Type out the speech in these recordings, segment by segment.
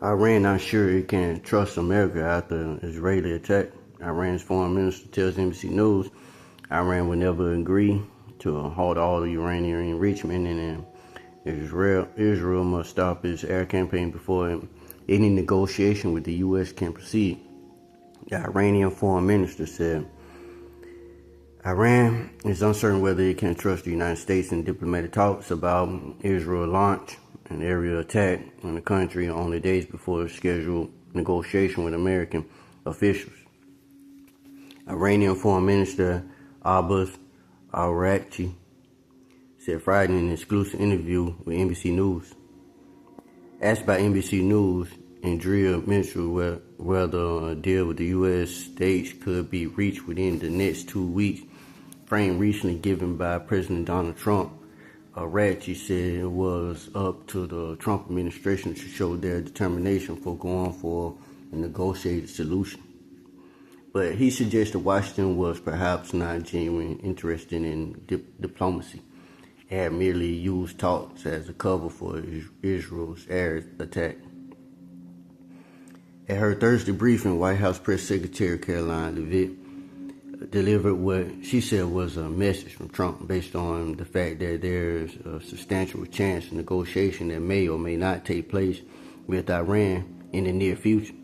Iran not sure it can trust America after Israeli attack. Iran's foreign minister tells NBC News Iran will never agree to halt all the Iranian enrichment, and Israel must stop its air campaign before any negotiation with the U.S. can proceed. The Iranian foreign minister said Iran is uncertain whether it can trust the United States in diplomatic talks about Israel's launch an aerial attack on the country only days before a scheduled negotiation with American officials. Iranian Foreign Minister Abbas Araghchi said Friday in an exclusive interview with NBC News. Asked by NBC News, Andrea Mitchell whether a deal with the U.S. states could be reached within the next 2 weeks, frame recently given by President Donald Trump, Araghchi said it was up to the Trump administration to show their determination for going for a negotiated solution. But he suggested Washington was perhaps not genuinely interested in diplomacy, had merely used talks as a cover for Israel's air attack. At her Thursday briefing, White House Press Secretary Caroline Leavitt delivered what she said was a message from Trump based on the fact that there's a substantial chance of negotiation that may or may not take place with Iran in the near future.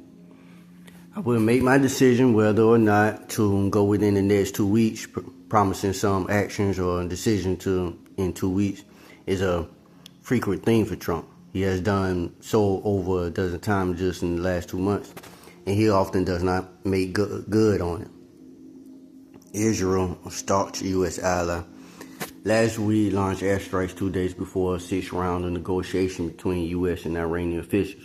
I will make my decision whether or not to go within the next 2 weeks. Promising some actions or decision in 2 weeks is a frequent thing for Trump. He has done so over a dozen times just in the last 2 months, and he often does not make good on it. Israel, a staunch U.S. ally, last week launched airstrikes 2 days before a 6th round of negotiation between U.S. and Iranian officials.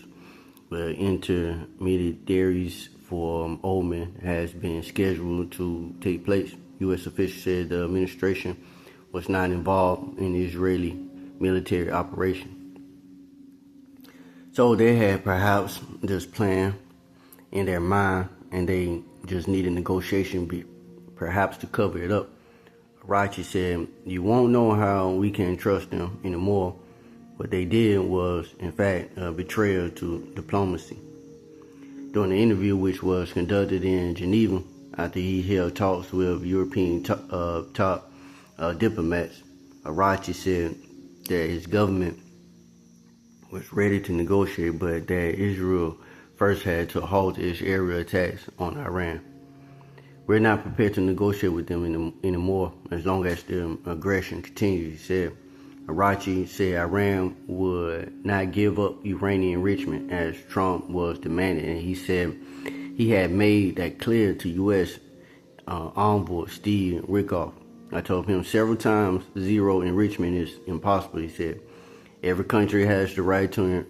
But intermediaries for Oman has been scheduled to take place. U.S. officials said the administration was not involved in the Israeli military operation. So they had perhaps this plan in their mind, and they just needed negotiation perhaps to cover it up. Araghchi said, "You won't know how we can trust them anymore." What they did was, in fact, a betrayal to diplomacy. During the interview, which was conducted in Geneva after he held talks with European top diplomats, Araghchi said that his government was ready to negotiate, but that Israel first had to halt its aerial attacks on Iran. "We're not prepared to negotiate with them anymore as long as the aggression continues," he said. Araghchi said Iran would not give up uranium enrichment as Trump was demanding, and he said he had made that clear to U.S. Envoy Steve Witkoff. "I told him several times zero enrichment is impossible," he said. "Every country has the right to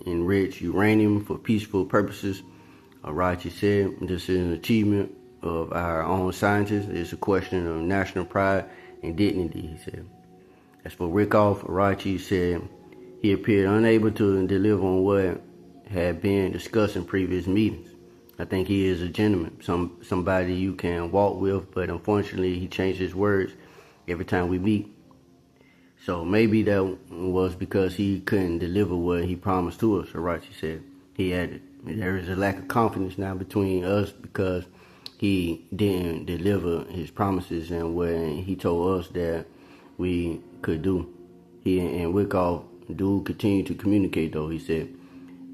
enrich uranium for peaceful purposes," Araghchi said. "This is an achievement of our own scientists. It's a question of national pride and dignity," he said. As for Witkoff, Araghchi said he appeared unable to deliver on what had been discussed in previous meetings. "I think he is a gentleman, somebody you can walk with, but unfortunately he changed his words every time we meet. So maybe that was because he couldn't deliver what he promised to us," Araghchi said. He added, "There is a lack of confidence now between us because he didn't deliver his promises and what he told us that we could do. He and Witkoff do continue to communicate, though," he said.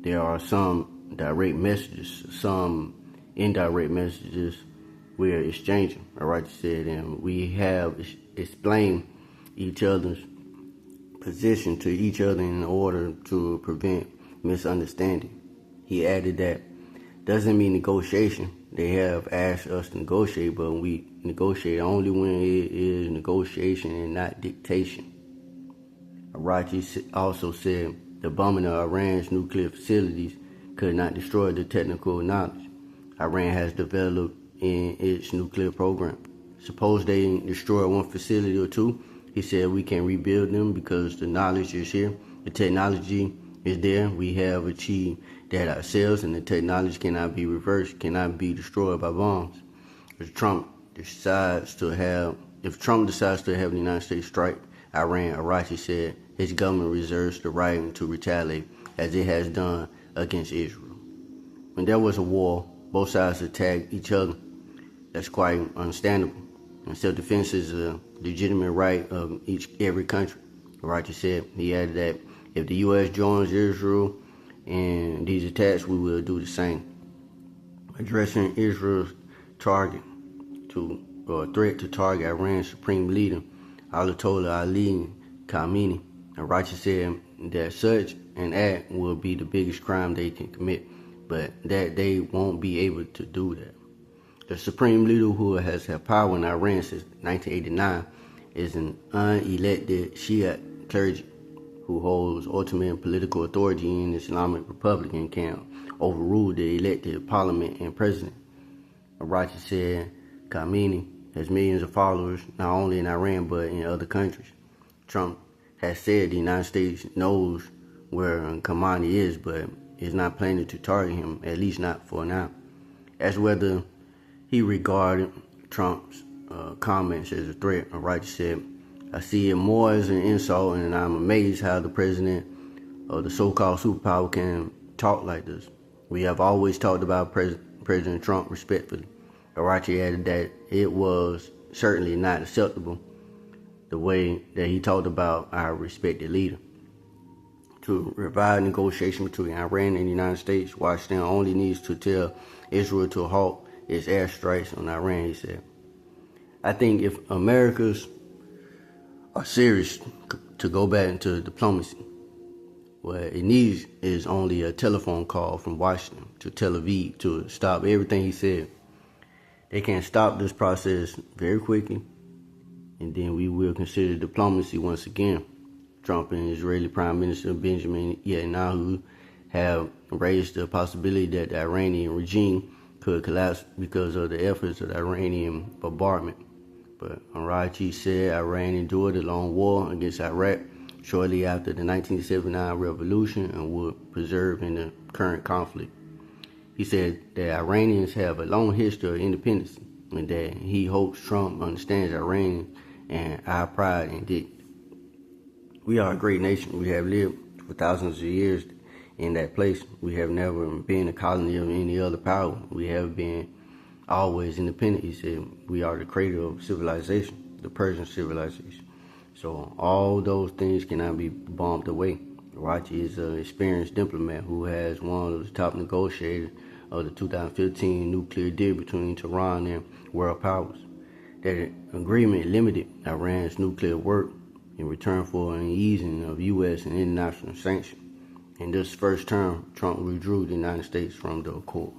"There are some direct messages, some indirect messages we're exchanging," Araghchi said, "and we have explained each other's position to each other in order to prevent misunderstanding." He added that doesn't mean negotiation. They have asked us to negotiate, but we negotiate only when it is negotiation and not dictation. Araghchi also said the bombing of Iran's nuclear facilities could not destroy the technical knowledge Iran has developed in its nuclear program. Suppose they destroy one facility or two, he said, we can rebuild them because the knowledge is here. The technology is there. We have achieved that ourselves, and the technology cannot be reversed, cannot be destroyed by bombs. If Trump decides to have the United States strike Iran, Araghchi said his government reserves the right to retaliate, as it has done against Israel. When there was a war, both sides attacked each other. That's quite understandable. And self-defense is a legitimate right of every country. Roger said. He added that if the U.S. joins Israel in these attacks, we will do the same. Addressing Israel's threat to target Iran's supreme leader, Ayatollah Ali Khamenei, Roger said that such an act will be the biggest crime they can commit, but that they won't be able to do that. The supreme leader, who has had power in Iran since 1989, is an unelected Shiite clergy who holds ultimate political authority in the Islamic Republic and can overrule the elected parliament and president. Roger said Khamenei has millions of followers not only in Iran but in other countries. Trump has said the United States knows where Khamenei is, but is not planning to target him, at least not for now. As whether he regarded Trump's comments as a threat, Roger said, I see it more as an insult, and I'm amazed how the president of the so-called superpower can talk like this. We have always talked about President Trump respectfully. Arachi added that it was certainly not acceptable the way that he talked about our respected leader. To revive negotiations between Iran and the United States, Washington only needs to tell Israel to halt its airstrikes on Iran, he said. I think if Americans are serious to go back into diplomacy, what it needs is only a telephone call from Washington to Tel Aviv to stop everything he said. They can stop this process very quickly, and then we will consider diplomacy once again. Trump and Israeli Prime Minister Benjamin Netanyahu have raised the possibility that the Iranian regime could collapse because of the efforts of the Iranian bombardment. But Arachi said Iran endured a long war against Iraq shortly after the 1979 revolution and would persevere in the current conflict. He said that Iranians have a long history of independence and that he hopes Trump understands Iran and our pride and dignity. We are a great nation. We have lived for thousands of years in that place. We have never been a colony of any other power. We have been always independent. He said we are the cradle of civilization, the Persian civilization. So all those things cannot be bombed away. Rachi is an experienced diplomat who has one of the top negotiators of the 2015 nuclear deal between Tehran and world powers. That agreement limited Iran's nuclear work in return for an easing of U.S. and international sanctions. In this first term, Trump withdrew the United States from the accord.